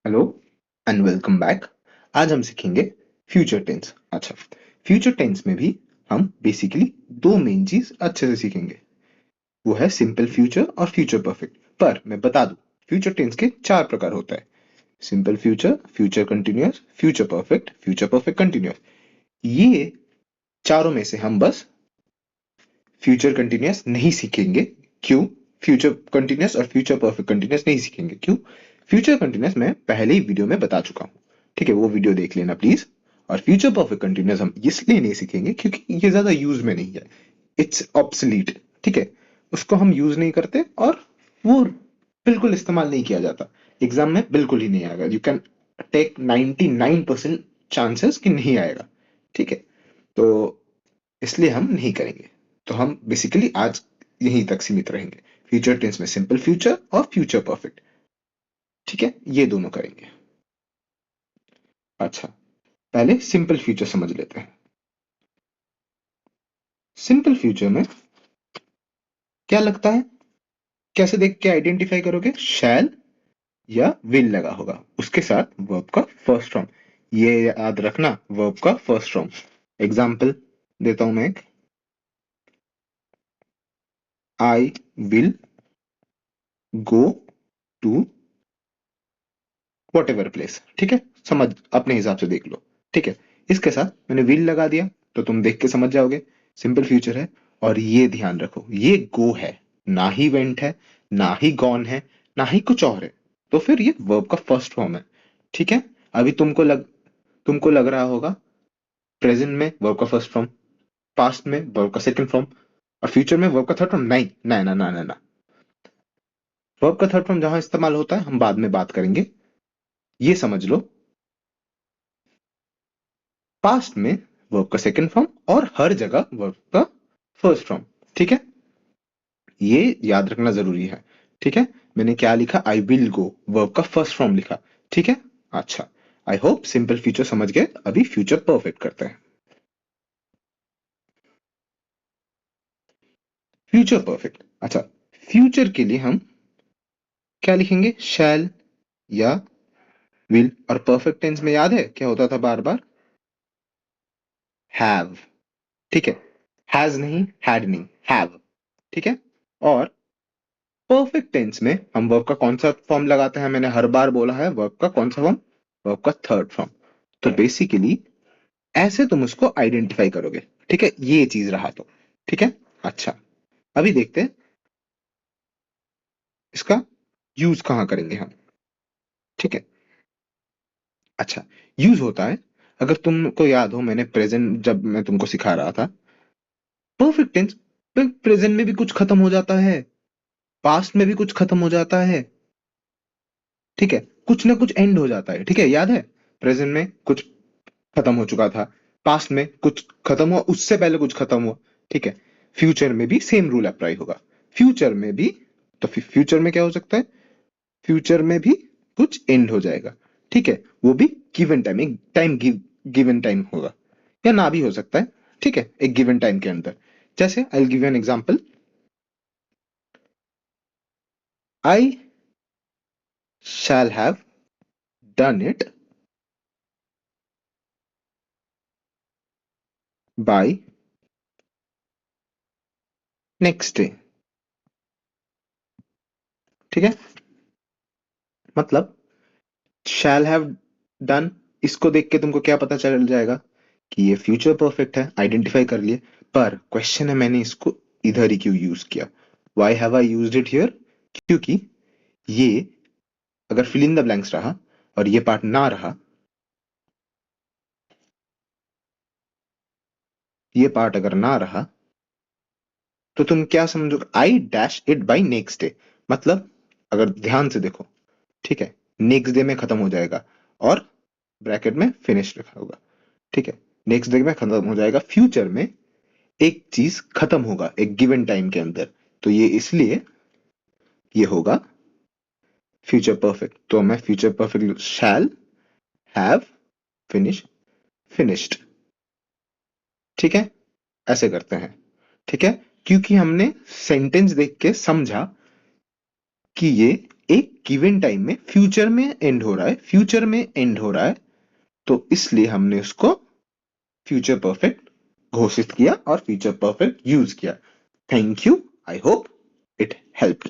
Hello and welcome back. आज हम सीखेंगे फ्यूचर टेंस। अच्छा, फ्यूचर टेंस में भी हम बेसिकली दो मेन चीज अच्छे से सीखेंगे। वो है सिंपल फ्यूचर और फ्यूचर परफेक्ट। पर मैं बता दूं, फ्यूचर टेंस के चार प्रकार होता है: simple future, future continuous, future perfect continuous. ये चारों में से हम बस फ्यूचर कंटिन्यूअस नहीं सीखेंगे। क्यों? फ्यूचर कंटिन्यूअस और फ्यूचर परफेक्ट कंटिन्यूअस नहीं सीखेंगे। क्यों? फ्यूचर कंटिन्यूअस मैं पहले ही वीडियो में बता चुका हूं। ठीक है, वो वीडियो देख लेना प्लीज। और फ्यूचर परफेक्ट कंटिन्यूअस हम इसलिए नहीं सीखेंगे क्योंकि ये ज्यादा यूज में नहीं है। It's obsolete. ठीक है, उसको हम यूज नहीं करते और वो बिल्कुल इस्तेमाल नहीं किया जाता। एग्जाम में बिल्कुल ही नहीं आएगा। यू कैन टेक 99% चांसेस कि नहीं आएगा। ठीक है, तो इसलिए हम नहीं करेंगे। तो हम बेसिकली आज यहीं तक सीमित रहेंगे। फ्यूचर टेंस में सिंपल फ्यूचर और फ्यूचर परफेक्ट। ठीक है, ये दोनों करेंगे। अच्छा, पहले सिंपल फ्यूचर समझ लेते हैं। सिंपल फ्यूचर में क्या लगता है? कैसे देख के आइडेंटिफाई करोगे? शैल या विल लगा होगा उसके साथ वर्ब का फर्स्ट फॉर्म। ये याद रखना, वर्ब का फर्स्ट फॉर्म। एग्जाम्पल देता हूं मैं एक। I will go to whatever place. ठीक है, समझ अपने हिसाब से देख लो। ठीक है, इसके साथ मैंने विल लगा दिया तो तुम देख के समझ जाओगे सिंपल फ्यूचर है। और ये ध्यान रखो, ये गो है, ना ही वेंट है, ना ही गॉन है, ना ही कुछ और है। तो फिर ये वर्ब का फर्स्ट फॉर्म है। ठीक है, अभी तुमको लग रहा होगा प्रेजेंट में वर्ब का फर्स्ट फॉर्म, पास्ट में वर्ब का सेकंड फॉर्म और फ्यूचर में वर्ब का थर्ड फॉर्म। नहीं, ना ना ना ना ना। वर्ब का थर्ड फॉर्म जहां इस्तेमाल होता है हम बाद में बात करेंगे। ये समझ लो, पास्ट में वर्ब का सेकंड फॉर्म और हर जगह वर्ब का फर्स्ट फॉर्म। ठीक है, ये याद रखना जरूरी है। ठीक है, मैंने क्या लिखा? आई विल गो, वर्ब का फर्स्ट फॉर्म लिखा। ठीक है, अच्छा। आई होप सिंपल फ्यूचर समझ गए। अभी फ्यूचर परफेक्ट करते हैं। Future perfect. अच्छा, फ्यूचर के लिए हम क्या लिखेंगे? शैल या विल। और परफेक्ट टेंस में याद है क्या होता था बार बार? हैव। ठीक है, हैज नहीं, हैड नहीं, हैव। ठीक है, और परफेक्ट टेंस में हम वर्ब का कौन सा फॉर्म लगाते हैं? मैंने हर बार बोला है, वर्ब का कौन सा फॉर्म? वर्ब का थर्ड फॉर्म। तो बेसिकली ऐसे तुम उसको आइडेंटिफाई करोगे। ठीक है, ये चीज रहा तो। ठीक है, अच्छा। अभी देखते हैं इसका यूज कहां करेंगे हम। ठीक है, अच्छा। यूज होता है, अगर तुमको याद हो, मैंने प्रेजेंट जब मैं तुमको सिखा रहा था, परफेक्ट टेंस प्रेजेंट में भी कुछ खत्म हो जाता है, पास्ट में भी कुछ खत्म हो जाता है। ठीक है, कुछ ना कुछ एंड हो जाता है। ठीक है, याद है? प्रेजेंट में कुछ खत्म हो चुका था, पास्ट में कुछ खत्म हुआ, उससे पहले कुछ खत्म हुआ। ठीक है, फ्यूचर में भी सेम रूल अप्लाई होगा। फ्यूचर में भी, तो फ्यूचर में क्या हो सकता है? फ्यूचर में भी कुछ एंड हो जाएगा। ठीक है, वो भी गिवन टाइम, एक टाइम गिवन टाइम होगा, या ना भी हो सकता है। ठीक है, एक गिवन टाइम के अंदर। जैसे I will give you an example. I shall have done it by next day. ठीक है, मतलब शैल हैव डन, इसको देख के तुमको क्या पता चल जाएगा कि ये फ्यूचर परफेक्ट है, आइडेंटिफाई कर लिए। पर क्वेश्चन है, मैंने इसको इधर ही क्यों यूज किया? Why have I used it here? क्योंकि ये अगर फिल इन द ब्लैंक्स रहा और ये पार्ट ना रहा, ये पार्ट अगर ना रहा, तो तुम क्या समझोगे? I dash it by next day. मतलब अगर ध्यान से देखो, ठीक है, नेक्स्ट डे में खत्म हो जाएगा और ब्रैकेट में फिनिश लिखा होगा। ठीक है, नेक्स्ट डे में खत्म हो जाएगा, फ्यूचर में एक चीज खत्म होगा एक गिवन टाइम के अंदर। तो ये इसलिए ये होगा फ्यूचर परफेक्ट। तो मैं future perfect shall have finish finished. ठीक है, ऐसे करते हैं। ठीक है, क्योंकि हमने सेंटेंस देख के समझा कि ये एक गिवन टाइम में फ्यूचर में एंड हो रहा है, फ्यूचर में एंड हो रहा है, तो इसलिए हमने उसको फ्यूचर परफेक्ट घोषित किया और फ्यूचर परफेक्ट यूज किया। Thank you, I hope it helped.